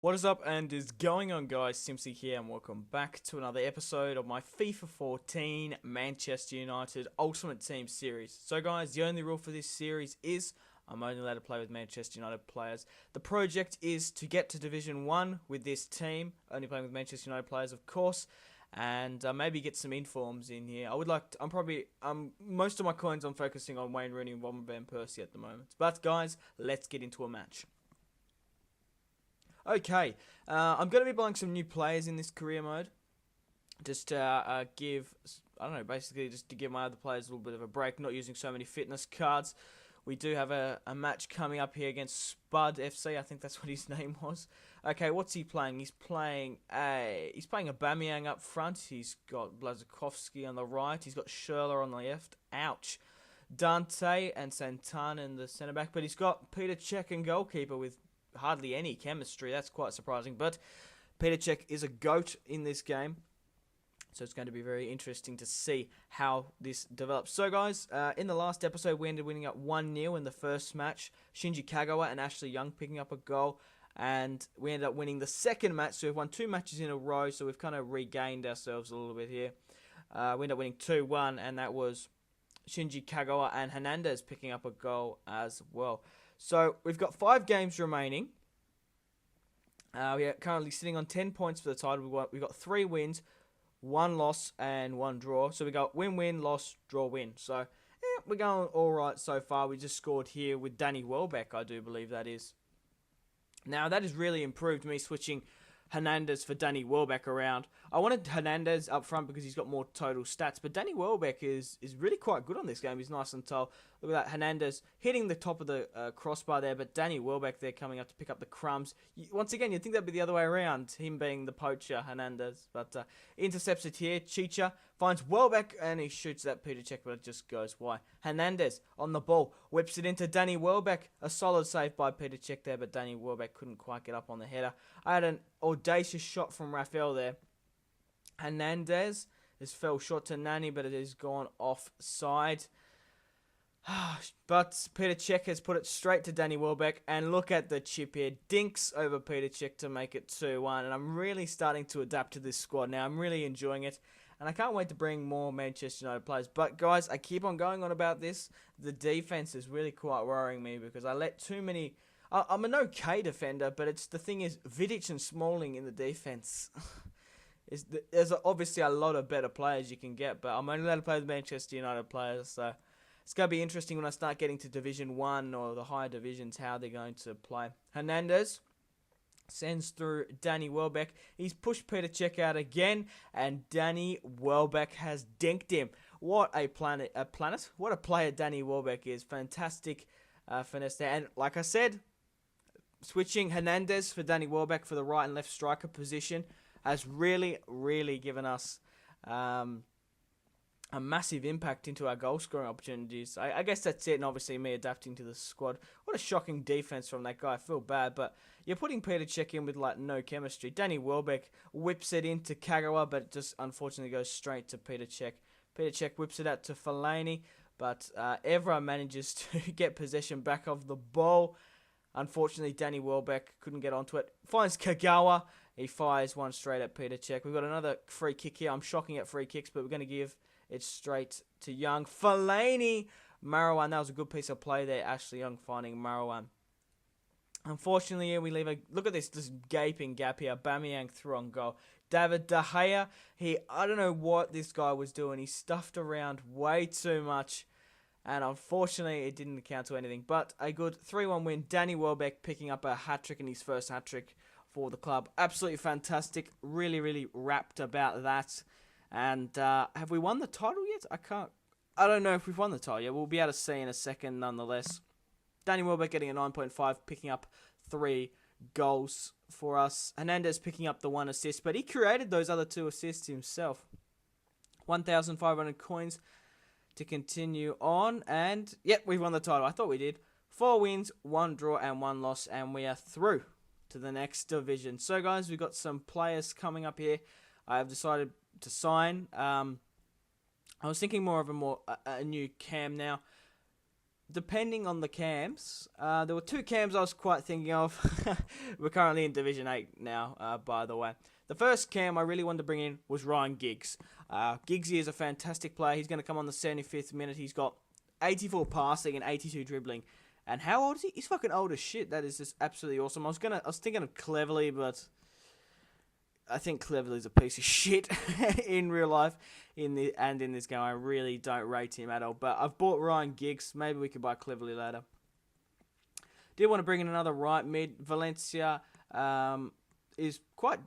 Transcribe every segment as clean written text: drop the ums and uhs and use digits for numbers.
What is up and is going on, guys? Simpzy here and welcome back to another episode of my FIFA 14 Manchester United Ultimate Team series. So guys, the only rule for this series is I'm only allowed to play with Manchester United players. The project is to get to Division 1 with this team, only playing with Manchester United players of course, and maybe get some informs in here. Most of my coins I'm focusing on Wayne Rooney and Robin Van Persie at the moment. But guys, let's get into a match. Okay, I'm going to be buying some new players in this career mode. Just to I don't know, basically just to give my other players a little bit of a break, not using so many fitness cards. We do have a match coming up here against Spud FC, I think that's what his name was. Okay, what's he playing? He's playing Aubameyang up front. He's got Blazikowski on the right. He's got Schürrle on the left. Ouch. Dante and Santana in the centre-back. But he's got Peter Cech and goalkeeper with hardly any chemistry. That's quite surprising. But Peter Cech is a GOAT in this game, so it's going to be very interesting to see how this develops. So guys, in the last episode we ended winning up 1-0 in the first match. Shinji Kagawa and Ashley Young picking up a goal, and we ended up winning the second match. So we've won 2 matches in a row, so we've kind of regained ourselves a little bit here. We ended up winning 2-1, and that was Shinji Kagawa and Hernandez picking up a goal as well. So we've got 5 games remaining. We are currently sitting on 10 points for the title. We've got 3 wins, 1 loss, and 1 draw. So we got win, loss, draw, win. So we're going all right so far. We just scored here with Danny Welbeck, I do believe that is. Now that has really improved me switching Hernandez for Danny Welbeck around. I wanted Hernandez up front because he's got more total stats, but Danny Welbeck is really quite good on this game. He's nice and tall. Look at that, Hernandez hitting the top of the crossbar there, but Danny Welbeck there coming up to pick up the crumbs. Once again, you'd think that'd be the other way around, him being the poacher, Hernandez. But intercepts it here. Chicha finds Welbeck, and he shoots that Peter Cech, but it just goes wide. Hernandez on the ball, whips it into Danny Welbeck. A solid save by Peter Cech there, but Danny Welbeck couldn't quite get up on the header. I had an audacious shot from Rafael there. Hernandez has fell short to Nani, but it has gone offside. But Peter Cech has put it straight to Danny Welbeck, and look at the chip here. Dinks over Peter Cech to make it 2-1, and I'm really starting to adapt to this squad now. I'm really enjoying it, and I can't wait to bring more Manchester United players. But guys, I keep on going on about this. The defense is really quite worrying me because I let too many... I'm an okay defender, but the thing is, Vidic and Smalling in the defense... There's obviously a lot of better players you can get, but I'm only allowed to play with Manchester United players, so it's going to be interesting when I start getting to Division 1 or the higher divisions, how they're going to play. Hernandez sends through Danny Welbeck. He's pushed Peter Cech out again, and Danny Welbeck has dinked him. What a planet! What a player Danny Welbeck is. Fantastic finesse there. And like I said, switching Hernandez for Danny Welbeck for the right and left striker position has really, really given us a massive impact into our goal-scoring opportunities. I guess that's it, and obviously me adapting to the squad. What a shocking defense from that guy. I feel bad, but you're putting Peter Cech in with like no chemistry. Danny Welbeck whips it into Kagawa, but it just unfortunately goes straight to Peter Cech. Peter Cech whips it out to Fellaini, but Evra manages to get possession back of the ball. Unfortunately, Danny Welbeck couldn't get onto it. Finds Kagawa. He fires one straight at Peter Cech. We've got another free kick here. I'm shocking at free kicks, but we're going to give it straight to Young. Fellaini. Marwan. That was a good piece of play there. Ashley Young finding Marwan. Unfortunately, here we leave a... Look at this gaping gap here. Aubameyang through on goal. David De Gea. I don't know what this guy was doing. He stuffed around way too much. And unfortunately, it didn't account to anything. But a good 3-1 win. Danny Welbeck picking up a hat-trick in his first hat-trick for the club. Absolutely fantastic. Really, really rapt about that. And have we won the title yet? I don't know if we've won the title yet. We'll be able to see in a second nonetheless. Danny Welbeck getting a 9.5, picking up 3 goals for us. Hernandez picking up the 1 assist, but he created those other 2 assists himself. 1,500 coins to continue on, and yep, we've won the title. I thought we did. 4 wins, 1 draw, and 1 loss, and we are through to the next division. So guys, we've got some players coming up here. I have decided to sign. I was thinking more of a new cam now. depending on the cams, there were 2 cams I was quite thinking of. We're currently in Division 8 now, by the way. The first cam I really wanted to bring in was Ryan Giggs. Giggsy is a fantastic player. He's going to come on the 75th minute. He's got 84 passing and 82 dribbling. And how old is he? He's fucking old as shit. That is just absolutely awesome. I was thinking of Cleverly, but I think Cleverly's a piece of shit in real life. In this game, I really don't rate him at all. But I've bought Ryan Giggs. Maybe we could buy Cleverly later. Did want to bring in another right mid. Valencia is quite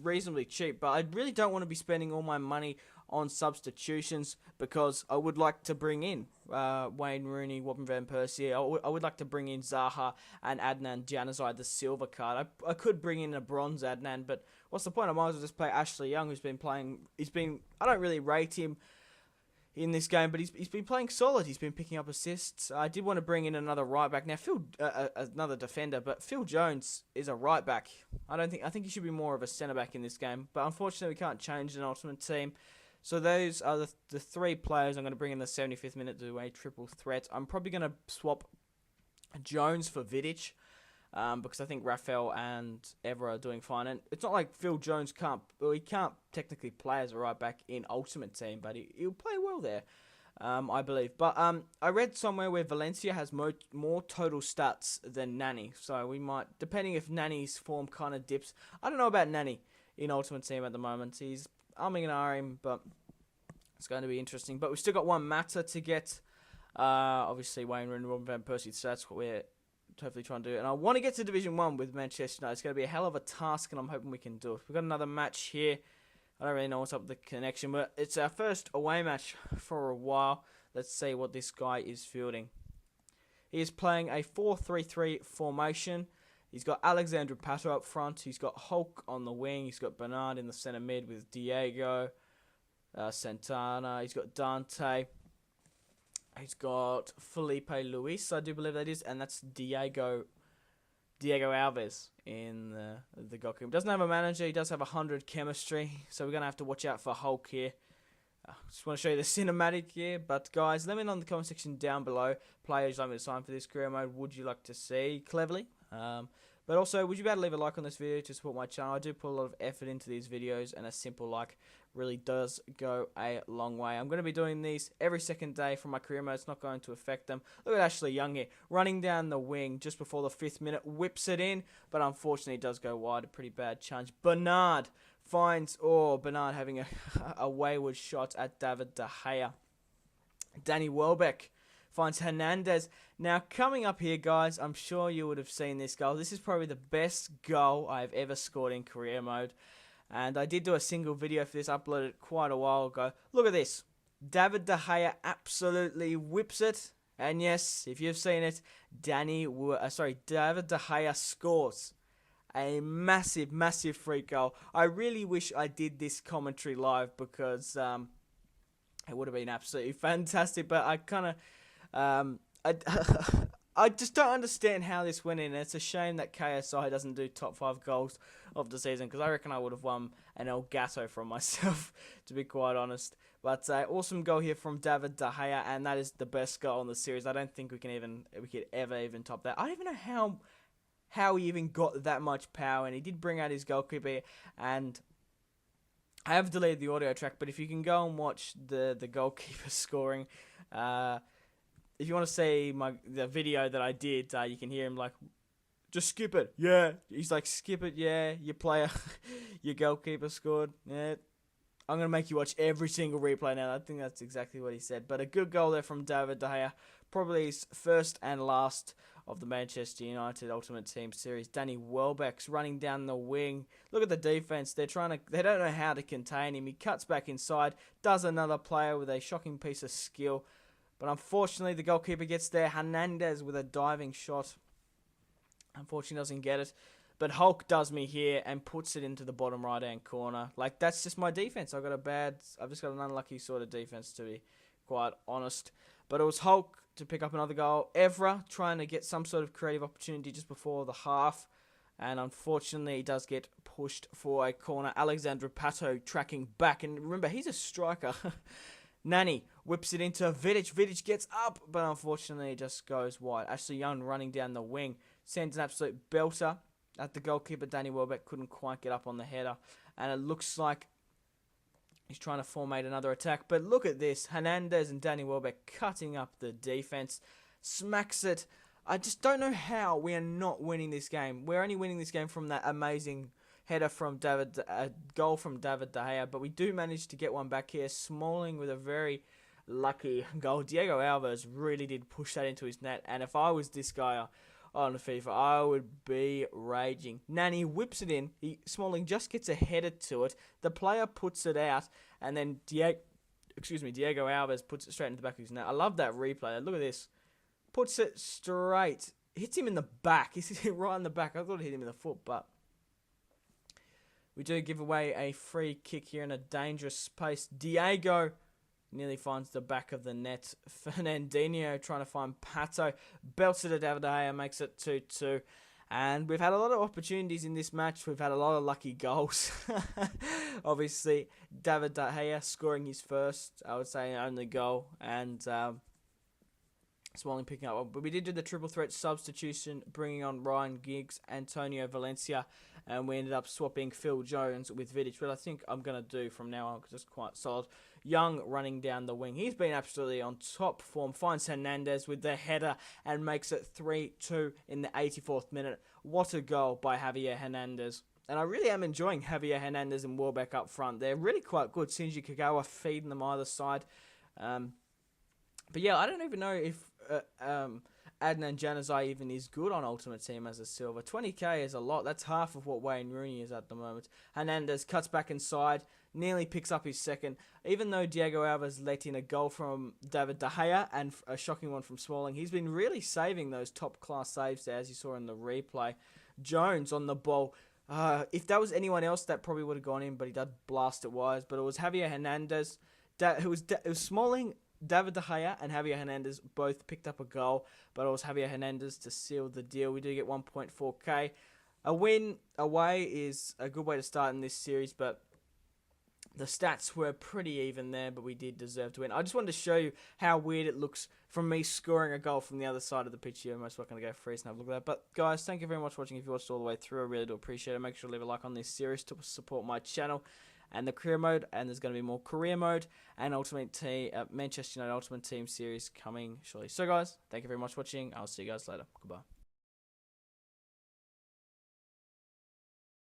reasonably cheap, but I really don't want to be spending all my money on substitutions because I would like to bring in Wayne Rooney, Robin van Persie. I would like to bring in Zaha and Adnan Januzaj, the silver card. I could bring in a bronze Adnan, but what's the point? I might as well just play Ashley Young, who's been playing. I don't really rate him in this game, but he's been playing solid. He's been picking up assists. I did want to bring in another right back. Now, another defender, but Phil Jones is a right back. I think he should be more of a centre back in this game, but unfortunately we can't change an ultimate team. So those are the 3 players I'm going to bring in the 75th minute to do a triple threat. I'm probably going to swap Jones for Vidic. Because I think Rafael and Evra are doing fine. And it's not like Phil Jones can't technically play as a right back in Ultimate Team, but he'll play well there, I believe. But I read somewhere where Valencia has more total stats than Nani. So we might, depending if Nani's form kind of dips. I don't know about Nani in Ultimate Team at the moment. He's umming and ahhing, but it's going to be interesting. But we've still got one matter to get. Obviously, Wayne Rooney, Robin van Persie, so that's what we're hopefully try and do it. And I want to get to Division 1 with Manchester United. It's going to be a hell of a task, and I'm hoping we can do it. We've got another match here. I don't really know what's up with the connection, but it's our first away match for a while. Let's see what this guy is fielding. He is playing a 4-3-3 formation. He's got Alexandre Pato up front. He's got Hulk on the wing. He's got Bernard in the centre mid with Diego, Santana. He's got Dante. He's got Felipe Luis, I do believe that is, and that's Diego Alves in the goalkeeper. He doesn't have a manager. He does have 100 chemistry, so we're going to have to watch out for Hulk here. Just want to show you the cinematic here. But, guys, let me know in the comment section down below. Players like me to sign for this career mode, would you like to see? Cleverly. But also, would you be able to leave a like on this video to support my channel? I do put a lot of effort into these videos, and a simple like really does go a long way. I'm going to be doing these every second day from my career mode. It's not going to affect them. Look at Ashley Young here, running down the wing just before the 5th minute, whips it in, but unfortunately it does go wide. A pretty bad challenge. Bernard having a wayward shot at David De Gea. Danny Welbeck finds Hernandez. Now, coming up here, guys, I'm sure you would have seen this goal. This is probably the best goal I've ever scored in career mode. And I did do a single video for this, uploaded it quite a while ago. Look at this. David De Gea absolutely whips it. And yes, if you've seen it, David De Gea scores a massive, massive free goal. I really wish I did this commentary live because it would have been absolutely fantastic. But I kind of... I just don't understand how this went in. It's a shame that KSI doesn't do top 5 goals of the season, because I reckon I would have won an El Gato from myself, to be quite honest. But awesome goal here from David De Gea, and that is the best goal in the series. I don't think we could ever top that. I don't even know how he even got that much power, and he did bring out his goalkeeper. And I have deleted the audio track, but if you can go and watch the goalkeeper scoring, if you want to see the video that I did, you can hear him like, just skip it. Yeah. He's like, skip it. Yeah. Your player, your goalkeeper scored. Yeah. I'm going to make you watch every single replay now. I think that's exactly what he said. But a good goal there from David De Gea. Probably his first and last of the Manchester United Ultimate Team Series. Danny Welbeck's running down the wing. Look at the defense. They don't know how to contain him. He cuts back inside, does another player with a shocking piece of skill. But unfortunately, the goalkeeper gets there. Hernandez with a diving shot. Unfortunately, doesn't get it. But Hulk does me here and puts it into the bottom right-hand corner. Like, that's just my defense. I've just got an unlucky sort of defense, to be quite honest. But it was Hulk to pick up another goal. Evra trying to get some sort of creative opportunity just before the half. And unfortunately, he does get pushed for a corner. Alexandre Pato tracking back. And remember, he's a striker. Nani whips it into Vidic. Vidic gets up, but unfortunately it just goes wide. Ashley Young running down the wing sends an absolute belter at the goalkeeper. Danny Welbeck couldn't quite get up on the header, and it looks like he's trying to formate another attack. But look at this. Hernandez and Danny Welbeck cutting up the defense. Smacks it. I just don't know how we are not winning this game. We're only winning this game from that amazing header from goal from David De Gea, but we do manage to get one back here. Smalling with a very lucky goal. Diego Alves really did push that into his net, and if I was this guy on FIFA, I would be raging. Nani whips it in. Smalling just gets a header to it. The player puts it out, and then Diego Alves puts it straight into the back of his net. I love that replay. Look at this. Puts it straight. Hits him in the back. He's hit right in the back. I thought it hit him in the foot, but we do give away a free kick here in a dangerous space. Diego nearly finds the back of the net. Fernandinho trying to find Pato. Belts it at David De Gea, makes it 2-2. And we've had a lot of opportunities in this match. We've had a lot of lucky goals. Obviously, David De Gea scoring his first, I would say, only goal. And Smalling picking up. But we did do the triple threat substitution, bringing on Ryan Giggs, Antonio Valencia, and we ended up swapping Phil Jones with Vidic, which I think I'm going to do from now on because it's quite solid. Young running down the wing. He's been absolutely on top form. Finds Hernandez with the header and makes it 3-2 in the 84th minute. What a goal by Javier Hernandez. And I really am enjoying Javier Hernandez and Welbeck up front. They're really quite good. Shinji Kagawa feeding them either side. But yeah, I don't even know if Adnan Januzaj even is good on Ultimate Team as a silver. 20k is a lot. That's half of what Wayne Rooney is at the moment. Hernandez cuts back inside, nearly picks up his second. Even though Diego Alves let in a goal from David De Gea and a shocking one from Smalling, he's been really saving those top-class saves there, as you saw in the replay. Jones on the ball. If that was anyone else, that probably would have gone in, but he did blast it wise. But it was Javier Hernandez. It was Smalling, David De Gea and Javier Hernandez both picked up a goal, but it was Javier Hernandez to seal the deal. We do get 1.4k. A win away is a good way to start in this series, but the stats were pretty even there, but we did deserve to win. I just wanted to show you how weird it looks from me scoring a goal from the other side of the pitch here. I'm most welcome to go freeze and have a look at that. But guys, thank you very much for watching. If you watched all the way through, I really do appreciate it. Make sure to leave a like on this series to support my channel and the career mode, and there's going to be more career mode and Ultimate Team, Manchester United Ultimate Team series coming shortly. So guys, thank you very much for watching. I'll see you guys later. Goodbye.